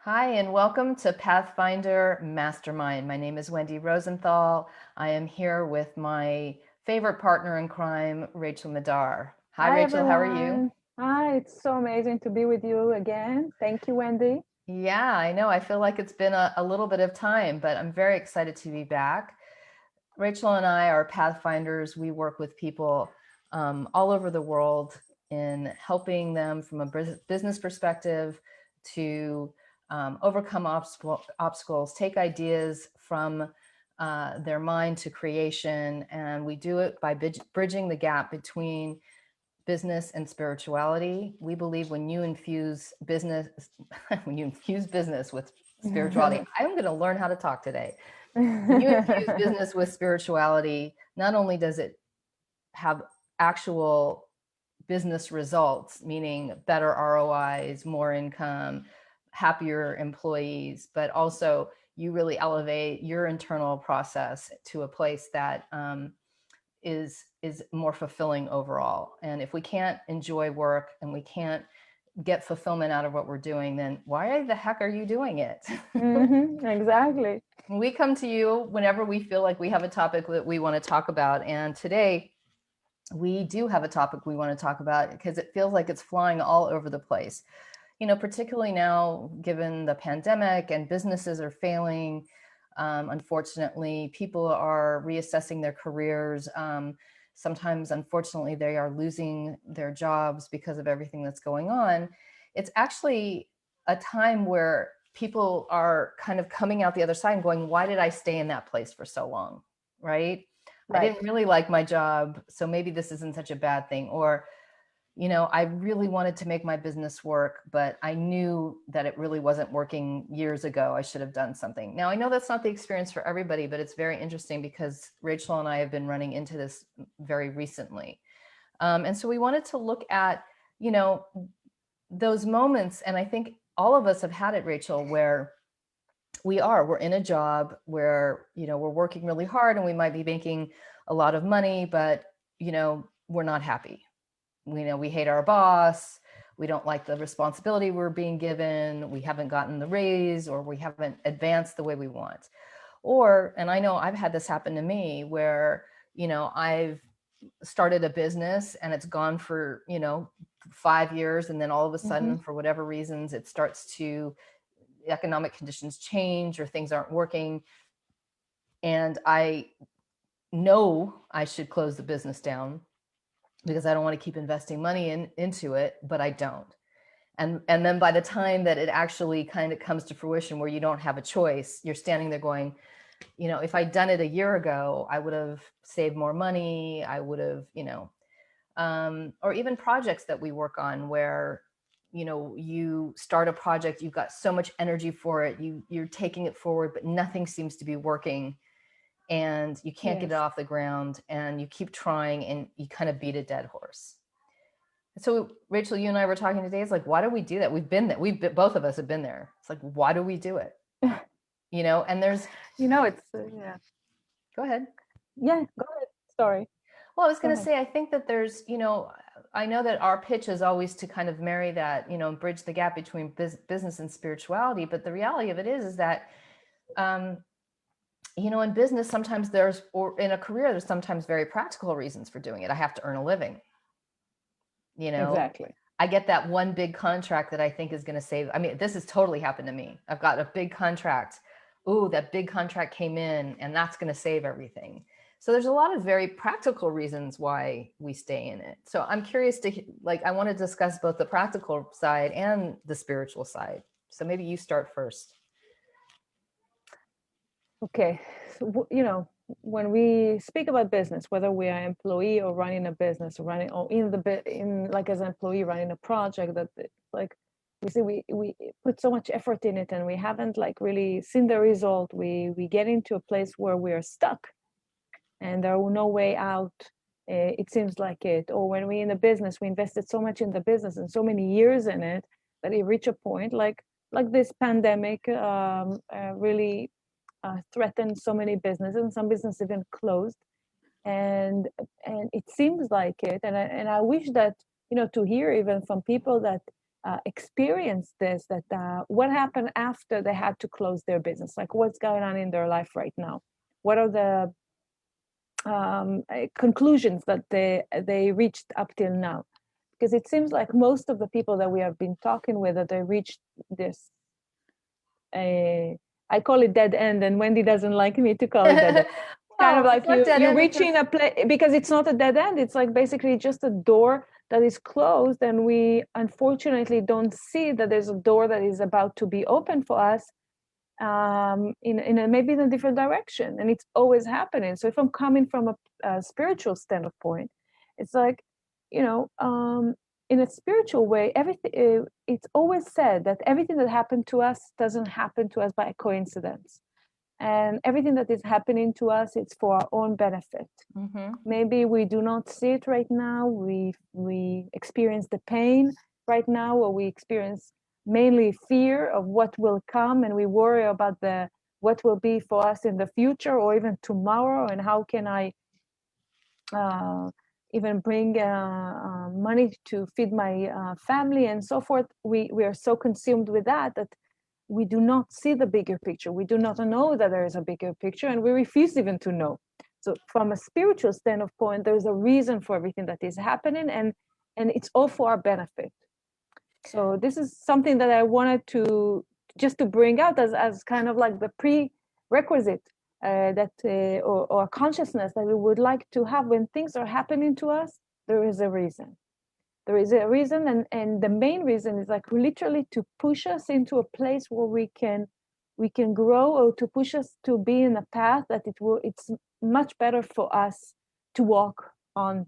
Hi, and welcome to Pathfinder Mastermind. My name is Wendy Rosenthal. I am here with my favorite partner in crime, Rachel Madar. Hi, Hi, Rachel. How are you? everyone. Hi, it's so amazing to be with you again. Thank you, Wendy. Yeah, I know. I feel like it's been a little bit of time, but I'm very excited to be back. Rachel and I are Pathfinders. We work with people all over the world in helping them from a business perspective to overcome obstacles, take ideas from their mind to creation. And we do it by bridging the gap between business and spirituality. We believe when you infuse business, when you infuse business with spirituality, I'm going to learn how to talk today. When you infuse business with spirituality, not only does it have actual business results, meaning better ROIs, more income, happier employees, but also you really elevate your internal process to a place that is more fulfilling overall. And if we can't enjoy work and we can't get fulfillment out of what we're doing, then why the heck are you doing it? Exactly. We come to you whenever we feel like we have a topic that we want to talk about. And today we do have a topic we want to talk about because it feels like it's flying all over the place. Particularly now, given the pandemic and businesses are failing. Unfortunately, people are reassessing their careers. Sometimes, unfortunately, they are losing their jobs because of everything that's going on. It's actually a time where people are kind of coming out the other side and going, why did I stay in that place for so long? Right? I Right. didn't really like my job, so maybe this isn't such a bad thing. Or I really wanted to make my business work, but I knew that it really wasn't working years ago. I should have done something. Now, I know that's not the experience for everybody, but it's very interesting because Rachel and I have been running into this very recently. And so we wanted to look at, you know, those moments. And I think all of us have had it, Rachel, where we're in a job where, we're working really hard and we might be making a lot of money, but, we're not happy. We hate our boss. We don't like the responsibility we're being given. We haven't gotten the raise or we haven't advanced the way we want. Or, and I know I've had this happen to me where, I've started a business and it's gone for, 5 years. And then all of a hmm sudden, for whatever reasons, it starts to, economic conditions change or things aren't working. And I know I should close the business down because I don't want to keep investing money into it, but I don't. And then by the time that it actually kind of comes to fruition where you don't have a choice, you're standing there going, if I'd done it a year ago, I would have saved more money. I would have, or even projects that we work on where, you start a project, you've got so much energy for it, you're taking it forward, but nothing seems to be working and you can't get it Yes. off the ground and you keep trying and you kind of beat a dead horse. So Rachel, you and I were talking today. It's like, why do we do that? We've been there. Both of us have been there. It's like, why do we do it? And there's, It's yeah. go ahead. Yeah, go ahead. Sorry. Well, I was Go going to ahead. say, I think that there's, I know that our pitch is always to kind of marry that, bridge the gap between business and spirituality. But the reality of it is that, um, in business, sometimes or in a career, there's sometimes very practical reasons for doing it. I have to earn a living. you know Exactly. I get that one big contract that I think is going to save. I mean, this has totally happened to me. I've got a big contract. Ooh, that big contract came in and that's going to save everything. So there's a lot of very practical reasons why we stay in it. So I'm curious I want to discuss both the practical side and the spiritual side. So maybe you start first. Okay. So, when we speak about business, whether we are employee or running a business, or running or in the in like as an employee running a project that like we see we put so much effort in it and we haven't like really seen the result. We get into a place where we are stuck and there are no way out. It seems like it. Or when we in the business, we invested so much in the business and so many years in it that it reach a point like this pandemic really threatened so many businesses, and some businesses even closed. And it seems like it. And I wish that to hear even from people that experienced this, that what happened after they had to close their business, like what's going on in their life right now, what are the conclusions that they reached up till now, because it seems like most of the people that we have been talking with, that they reached this I call it dead end, and Wendy doesn't like me to call it dead end. Kind of Well, like it's not dead you're end reaching a place, because it's not a dead end. It's like basically just a door that is closed, and we unfortunately don't see that there's a door that is about to be open for us, maybe in a different direction, and it's always happening. So if I'm coming from a spiritual standpoint, it's like, in a spiritual way, everything, it's always said that everything that happened to us doesn't happen to us by coincidence, and everything that is happening to us, it's for our own benefit. Mm-hmm. Maybe we do not see it right now. We experience the pain right now, or we experience mainly fear of what will come, and we worry about what will be for us in the future, or even tomorrow, and how can I even bring money to feed my family and so forth. We are so consumed with that we do not see the bigger picture. We do not know that there is a bigger picture, and we refuse even to know. So from a spiritual standpoint, there's a reason for everything that is happening, and it's all for our benefit. So this is something that I wanted to just to bring out as kind of like the prerequisite, or consciousness that we would like to have when things are happening to us. There is a reason. There is a reason, and the main reason is like literally to push us into a place where we can grow, or to push us to be in a path that it's much better for us to walk on,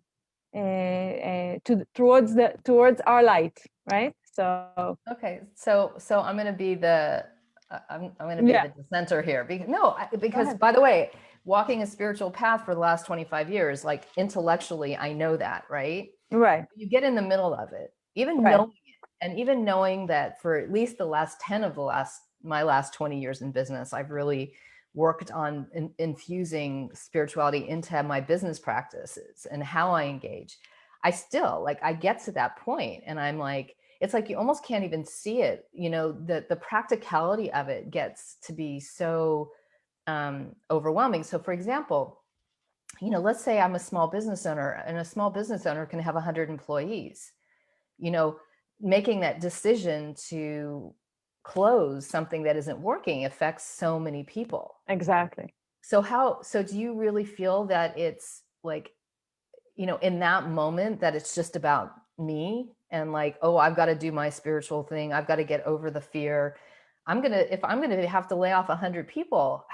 towards our light, right? So Okay, so I'm going to be I'm going to be yeah, the dissenter here, because go because ahead. by the way, walking a spiritual path for the last 25 years, like intellectually, I know that, right? Right, You get in the middle of it, even right, knowing it, and even knowing that for at least the last 10 of my last 20 years in business, I've really worked on infusing spirituality into my business practices and how I engage. I still, like, I get to that point and I'm like, it's like you almost can't even see it. The practicality of it gets to be so overwhelming. So for example, let's say I'm a small business owner, and a small business owner can have 100 employees. you know Making that decision to close something that isn't working affects so many people. exactly. So do you really feel that it's like, in that moment, that it's just about me, and like, oh, I've got to do my spiritual thing, I've got to get over the fear. If I'm gonna have to lay off 100 people,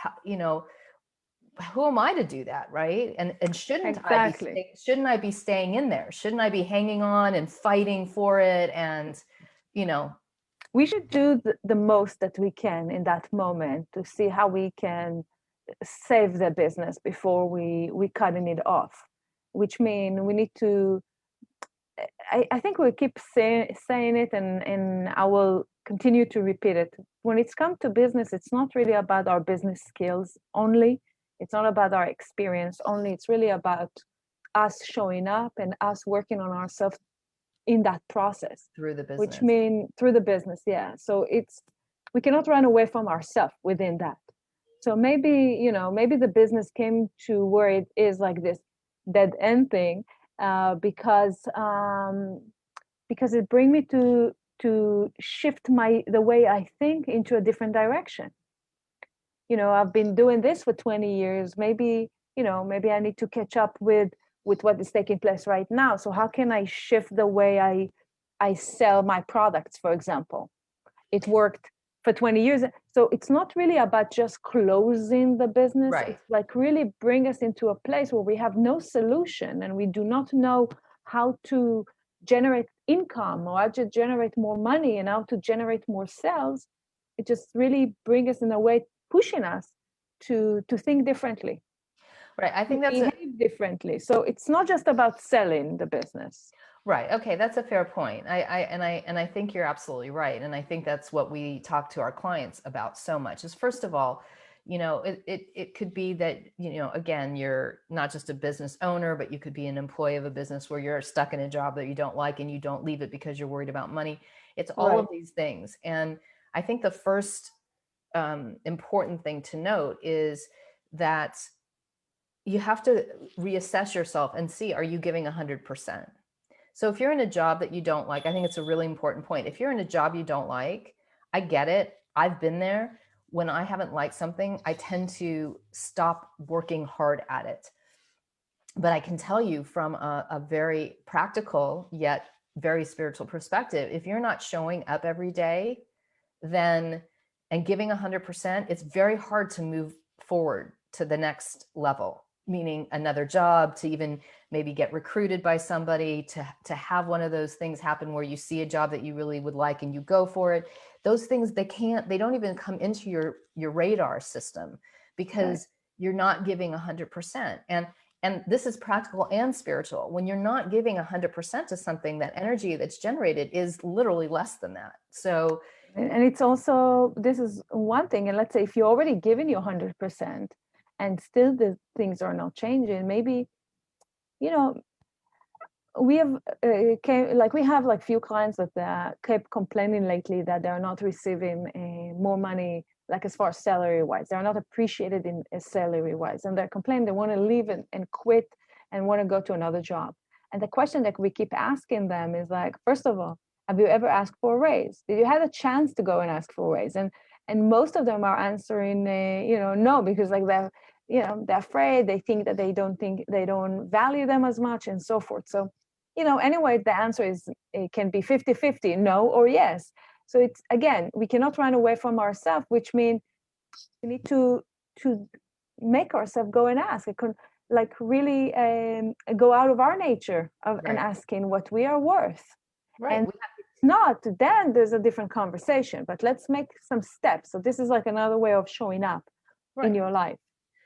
who am I to do that, right? And Exactly. shouldn't I be staying in there? Shouldn't I be hanging on and fighting for it? And you know, We should do the most that we can in that moment to see how we can save the business before we cutting it off, which mean we need to. I think we keep saying it, and I will continue to repeat it. When it's come to business, it's not really about our business skills only. It's not about our experience only. It's really about us showing up and us working on ourselves in that process, through the which business. mean through the business. Yeah. So we cannot run away from ourselves within that. So maybe the business came to where it is like this dead end thing, because it bring me to shift the way I think into a different direction. I've been doing this for 20 years. Maybe I need to catch up with what is taking place right now. So how can I shift the way I sell my products, for example? It worked for 20 years. So it's not really about just closing the business. Right. It's like really bring us into a place where we have no solution, and we do not know how to generate income, or how to generate more money, and how to generate more sales. It just really bring us in a way, pushing us to think differently, Right. I to think that's behave differently. So it's not just about selling the business. right. Okay, that's a fair point. I think you're absolutely right. And I think that's what we talk to our clients about so much is, first of all, it could be that, again, you're not just a business owner, but you could be an employee of a business where you're stuck in a job that you don't like and you don't leave it because you're worried about money. It's all Right. of these things. And I think the first important thing to note is that you have to reassess yourself and see, are you giving 100%? So if you're in a job that you don't like, I think it's a really important point. If you're in a job you don't like, I get it. I've been there. When I haven't liked something, I tend to stop working hard at it. But I can tell you from a very practical yet very spiritual perspective, if you're not showing up every day, then and giving 100%, it's very hard to move forward to the next level, meaning another job, to even maybe get recruited by somebody, to have one of those things happen where you see a job that you really would like and you go for it. Those things, they don't even come into your radar system because you're not giving 100%. And this is practical and spiritual. When you're not giving 100% to something, that energy that's generated is literally less than that. So, And it's also, this is one thing. And let's say if you're already giving you 100% and still the things are not changing, maybe, you know, we have we have like few clients that kept complaining lately that they're not receiving more money, like as far as salary wise, they're not appreciated in salary wise, and they're complaining they want to leave and quit and want to go to another job. And the question that we keep asking them is like, first of all, have you ever asked for a raise? Did you have a chance to go and ask for a raise? And most of them are answering no, because like they're afraid, they think that they don't value them as much and so forth. So anyway, the answer is, it can be 50-50, no or yes. So it's, again, we cannot run away from ourselves, which means we need to make ourselves go and ask. It could like really go out of our nature of and right, asking what we are worth. right. And if it's not, then there's a different conversation. But let's make some steps. So this is like another way of showing up in your life.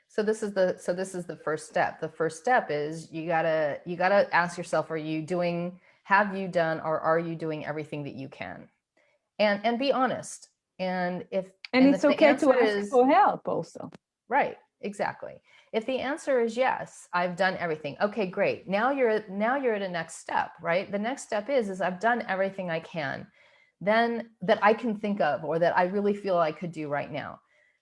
So this is the first step. The first step is you gotta ask yourself, have you done, or are you doing everything that you can? And be honest. And And it's if the okay to answer ask is for help also. right, exactly. If the answer is yes, I've done everything. Okay, great. Now you're at a next step, right? The next step is I've done everything I can, then that I can think of, or that I really feel I could do right now.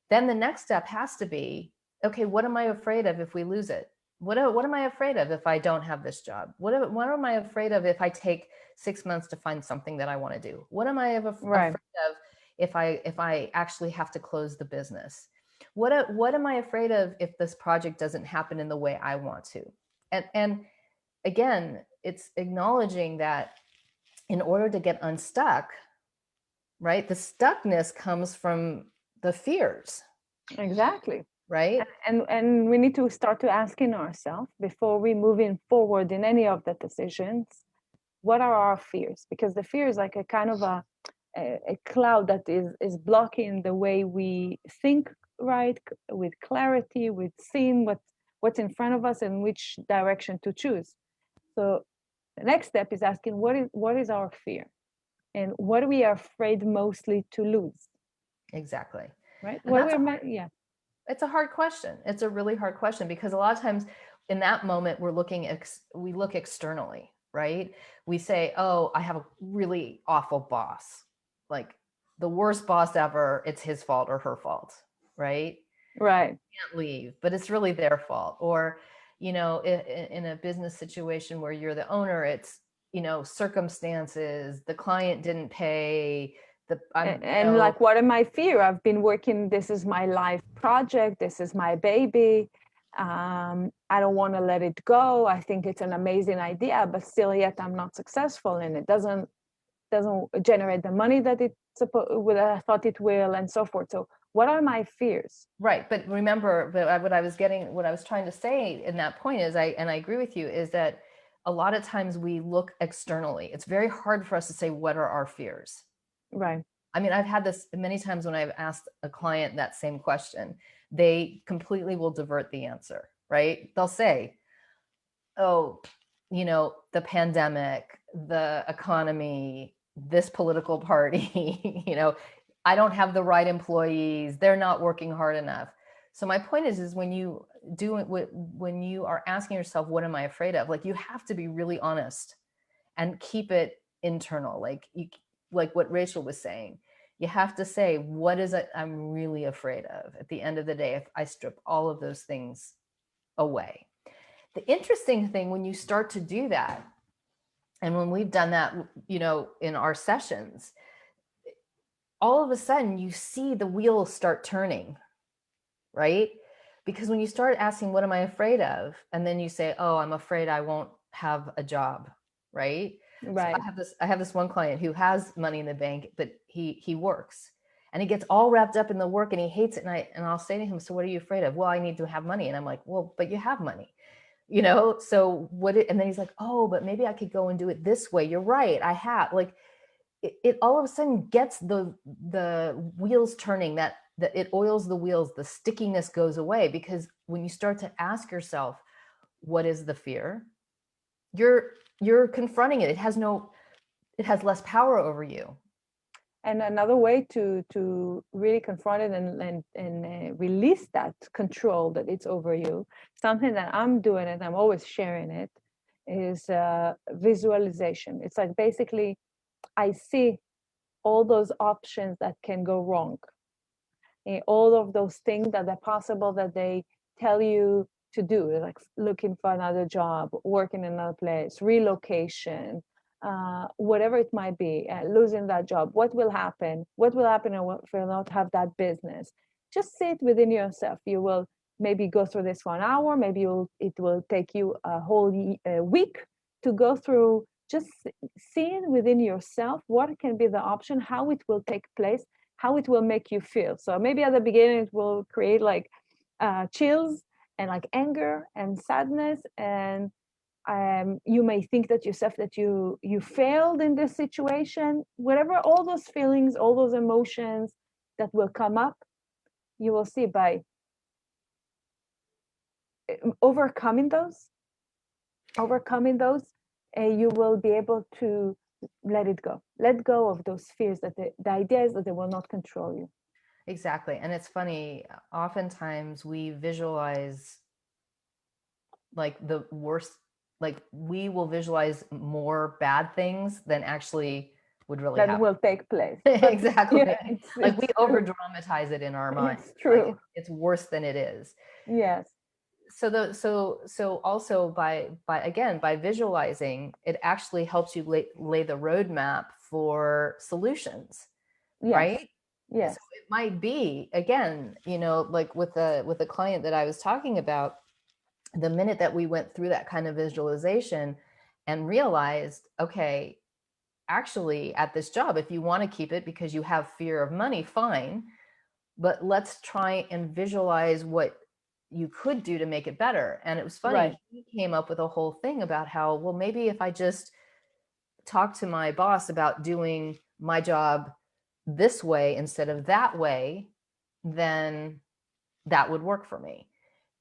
Then the next step has to be, okay, what am I afraid of if we lose it? What am I afraid of if I don't have this job? What am I afraid of if I take 6 months to find something that I want to do? What am I afraid of if I actually have to close the business? What am I afraid of if this project doesn't happen in the way I want to? And again, it's acknowledging that in order to get unstuck, right? The stuckness comes from the fears. Exactly. Right? And we need to start to asking ourselves before we moving forward in any of the decisions, what are our fears? Because the fear is like a kind of a cloud that is blocking the way we think, right, with clarity, with seeing what's in front of us and which direction to choose. So the next step is asking what is our fear, and what are we afraid mostly to lose? Exactly. Right. And What we're yeah. it's a hard question. It's a really hard question, because a lot of times in that moment we look externally, right? We say, oh, I have a really awful boss, like the worst boss ever. It's his fault or her fault, right? Right. Can't leave, but it's really their fault. Or, in a business situation where you're the owner, it's, circumstances, the client didn't pay, and like, what am I fear? I've been working, this is my life project, this is my baby. I don't want to let it go. I think it's an amazing idea, but still yet I'm not successful, and it doesn't generate the money that I thought it will, and so forth. So what are my fears? Right. But remember, what I was trying to say in that point is, I agree with you, is that a lot of times we look externally. It's very hard for us to say, what are our fears? Right. I mean, I've had this many times when I've asked a client that same question. They completely will divert the answer, right? They'll say, oh, the pandemic, the economy, this political party, I don't have the right employees, they're not working hard enough. So my point is when you when you are asking yourself, what am I afraid of? Like, you have to be really honest and keep it internal. Like, like what Rachel was saying, you have to say, what is it I'm really afraid of at the end of the day if I strip all of those things away? The interesting thing when you start to do that, and when we've done that, in our sessions, all of a sudden you see the wheels start turning, right? Because when you start asking, what am I afraid of? And then you say, oh, I'm afraid I won't have a job, right? So Right. I have this one client who has money in the bank, but he works and he gets all wrapped up in the work and he hates it. And I'll say to him, so what are you afraid of? Well, I need to have money. And I'm like, well, but you have money, so and then he's like, oh, but maybe I could go and do it this way. You're right. I have, like, it all of a sudden gets the wheels turning, that it oils the wheels, the stickiness goes away, because when you start to ask yourself, what is the fear, you're confronting it. It has less power over you. And another way to really confront it and release that control that it's over you, something that I'm doing and I'm always sharing it, is visualization. It's like basically I see all those options that can go wrong, all of those things that are possible that they tell you to do, like looking for another job, working in another place, relocation, whatever it might be, losing that job. What will happen? What will happen if you not have that business? Just see it within yourself. You will maybe go through this for an hour. Maybe it will take you a whole week to go through. Just seeing within yourself what can be the option, how it will take place, how it will make you feel. So maybe at the beginning it will create like chills and like anger and sadness, and you may think that yourself that you failed in this situation. Whatever, all those feelings, all those emotions that will come up, you will see by overcoming those, you will be able to let go of those fears, that the idea is that they will not control you. Exactly. And it's funny, oftentimes we visualize like the worst, like we will visualize more bad things than actually would really That happen. will take place. Exactly. Yeah, Like we it's over true. dramatize it in our mind. It's Like true. it's worse than it is. Yes. So also by visualizing, it actually helps you lay the roadmap for solutions, Yes. right? Yes. So it might be, again, like with the client that I was talking about, the minute that we went through that kind of visualization and realized, okay, actually at this job, if you want to keep it because you have fear of money, fine, but let's try and visualize what you could do to make it better. And it was Right. funny, he came up with a whole thing about how, well, maybe if I just talk to my boss about doing my job this way instead of that way, then that would work for me.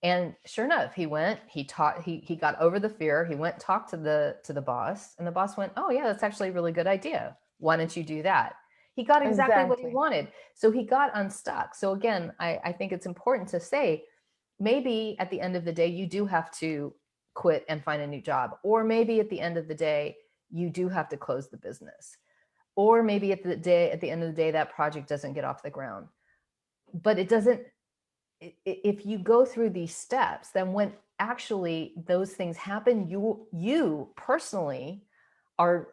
And sure enough, he got over the fear. He went, talked to the boss, and the boss went, oh yeah, that's actually a really good idea. Why don't you do that? He got exactly what he Exactly. wanted. So he got unstuck. So again, I think it's important to say, maybe at the end of the day, you do have to quit and find a new job. Or maybe at the end of the day, you do have to close the business. Or maybe at the end of the day, that project doesn't get off the ground. But it doesn't, if you go through these steps, then when actually those things happen, you personally are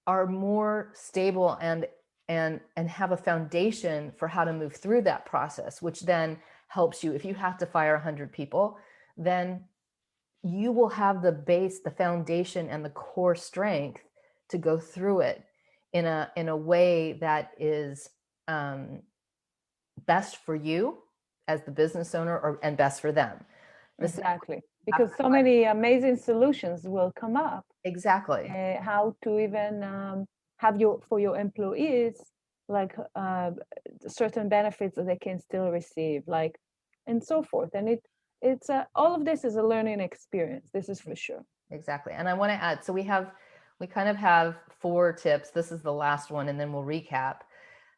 more stable and have a foundation for how to move through that process, which then helps you. If you have to fire 100 people, then you will have the base, the foundation, and the core strength to go through it in a way that is best for you as the business owner, and best for them. Exactly. Because so many amazing solutions will come up. Exactly. How to even have for your employees, like certain benefits that they can still receive, like, and so forth. And it's all of this is a learning experience. This is for sure. Exactly. And I want to add, so we kind of have 4 tips. This is the last one, and then we'll recap.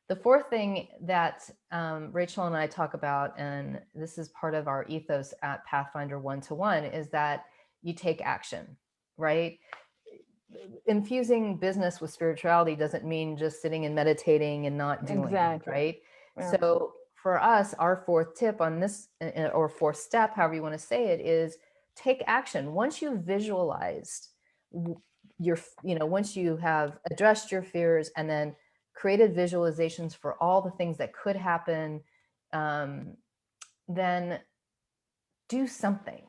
The fourth thing that Rachel and I talk about, and this is part of our ethos at Pathfinder 1-to-1, is that you take action, right? infusing business with spirituality doesn't mean just sitting and meditating and not doing, Exactly. right? Yeah. So for us, our fourth tip on this, or fourth step, however you want to say it, is take action. Once you've visualized your, once you have addressed your fears and then created visualizations for all the things that could happen, then do something.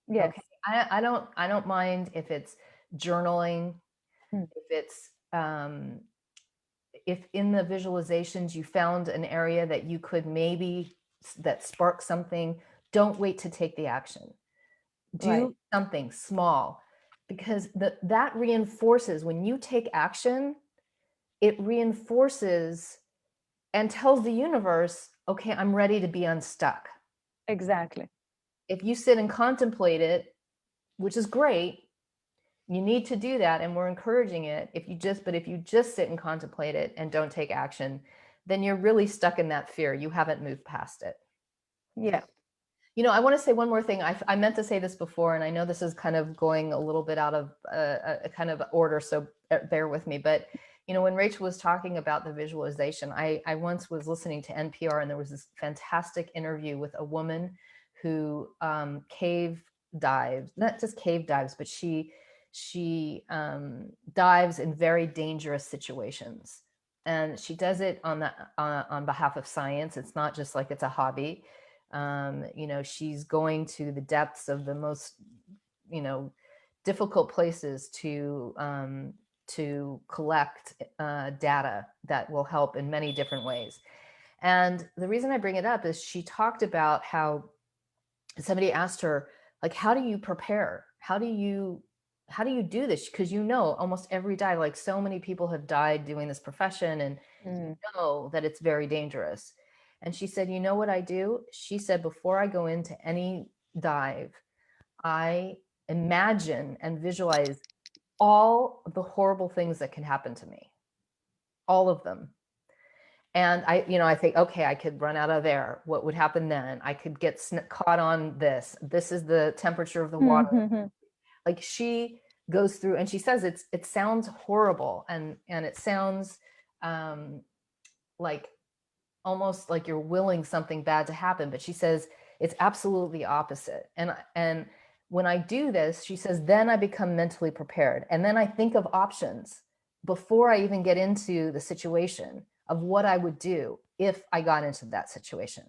Yes. Okay. I don't mind if it's journaling, Hmm. if it's if in the visualizations you found an area that you could maybe that spark something. Don't wait to take the action. Right. Do something small, because that reinforces when you take action. It reinforces and tells the universe, okay, I'm ready to be unstuck. Exactly. If you sit and contemplate it, which is great, you need to do that, and we're encouraging it. If you just sit and contemplate it and don't take action, then you're really stuck in that fear. You haven't moved past it. Yeah. I want to say one more thing. I meant to say this before, and I know this is kind of going a little bit out of a kind of order, so bear with me. But when Rachel was talking about the visualization, I once was listening to NPR, and there was this fantastic interview with a woman who cave dives, not just cave dives, but she dives in very dangerous situations, and she does it on behalf of science. It's not just like it's a hobby. She's going to the depths of the most difficult places to collect data that will help in many different ways. And the reason I bring it up is she talked about how somebody asked her, like, how do you prepare? How do you do this? Because almost every day, like so many people have died doing this profession, and Mm. that it's very dangerous. And she said, you know what I do? She said, before I go into any dive, I imagine and visualize all the horrible things that can happen to me, all of them. And I think, okay, I could run out of air. What would happen then? I could get caught on this. This is the temperature of the water. Mm-hmm. Like, she goes through, and she says it sounds horrible, and it sounds like almost like you're willing something bad to happen. But she says it's absolutely opposite. And when I do this, she says, then I become mentally prepared, and then I think of options before I even get into the situation of what I would do if I got into that situation.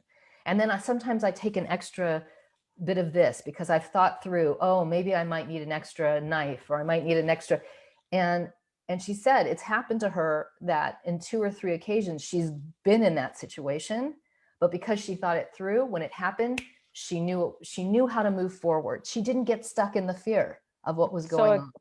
And then sometimes I take an extra bit of this because I've thought through, oh, maybe I might need an extra knife, or I might need an extra. and and she said it's happened to her that in 2 or 3 occasions she's been in that situation, but because she thought it through, when it happened, she knew how to move forward. She didn't get stuck in the fear of what was going So on.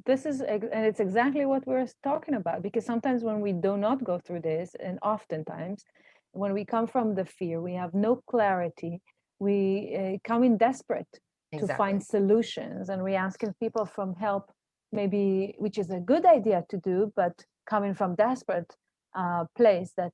this is, and it's exactly what we're talking about, because sometimes when we do not go through this, and oftentimes when we come from the fear, we have no clarity. We come in desperate to Exactly. find solutions, and we're asking people from help, maybe, which is a good idea to do, but coming from desperate place, that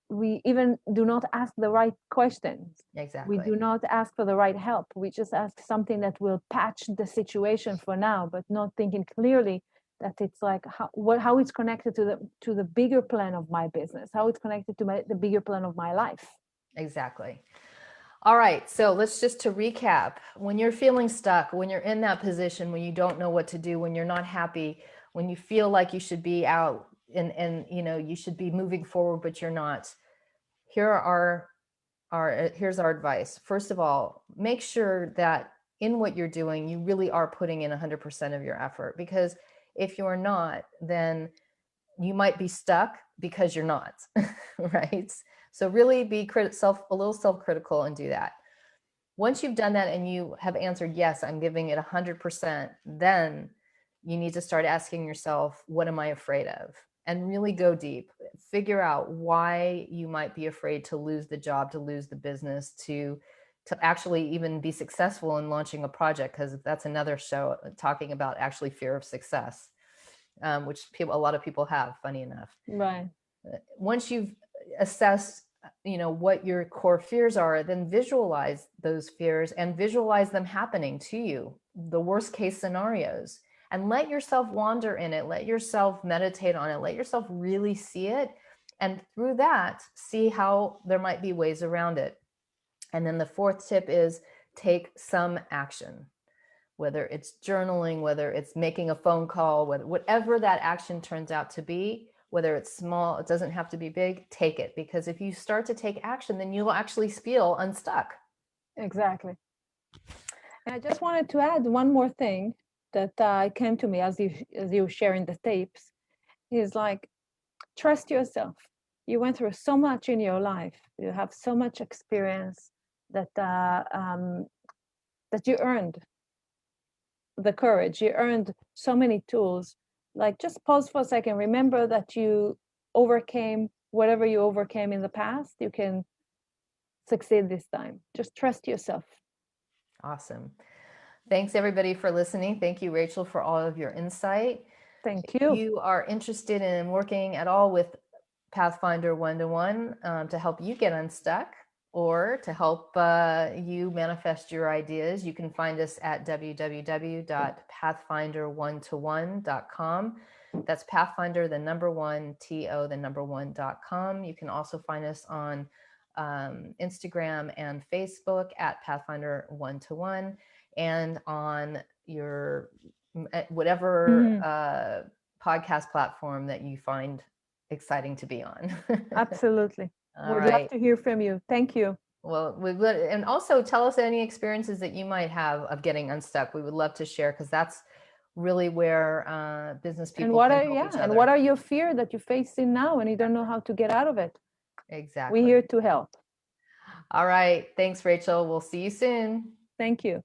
we even do not ask the right questions. Exactly. We do not ask for the right help. We just ask something that will patch the situation for now, but not thinking clearly that it's like how it's connected to the bigger plan of my business, how it's connected to the bigger plan of my life. Exactly. All right, so let's just to recap. When you're feeling stuck, when you're in that position, when you don't know what to do, when you're not happy, when you feel like you should be out and you should be moving forward, but you're not, here's our advice. First of all, make sure that in what you're doing, you really are putting in 100% of your effort, because if you're not, then you might be stuck because you're not, right? So really be a little self-critical and do that. Once you've done that and you have answered, yes, I'm giving it 100%, then you need to start asking yourself, what am I afraid of? And really go deep. Figure out why you might be afraid to lose the job, to lose the business, to actually even be successful in launching a project, because that's another show talking about actually fear of success, which a lot of people have, funny enough. Right. Once you've assessed what your core fears are, then visualize those fears and visualize them happening to you, the worst case scenarios, and let yourself wander in it. Let yourself meditate on it. Let yourself really see it. And through that, see how there might be ways around it. And then the fourth tip is take some action, whether it's journaling, whether it's making a phone call, whatever that action turns out to be, whether it's small, it doesn't have to be big, take it. Because if you start to take action, then you'll actually feel unstuck. Exactly. And I just wanted to add one more thing that came to me as you were sharing the tapes, is like, trust yourself. You went through so much in your life. You have so much experience that that you earned the courage. You earned so many tools. Like, just pause for a second. Remember that you overcame whatever you overcame in the past. You can succeed this time. Just trust yourself. Awesome. Thanks everybody for listening. Thank you, Rachel, for all of your insight. Thank If you. you are interested in working at all with Pathfinder one-to-one to help you get unstuck or to help you manifest your ideas, you can find us at www.pathfinder1to1.com. That's Pathfinder, the number one, TO, the number one.com. You can also find us on Instagram and Facebook at Pathfinder one-to-one, and on your whatever podcast platform that you find exciting to be on. Absolutely. All We'd right. love to hear from you. Thank you. Well, we would, and also tell us any experiences that you might have of getting unstuck. We would love to share, because that's really where business people And can help each other. and what are your fears that you're facing now and you don't know how to get out of it? Exactly. We're here to help. All right. Thanks, Rachel. We'll see you soon. Thank you.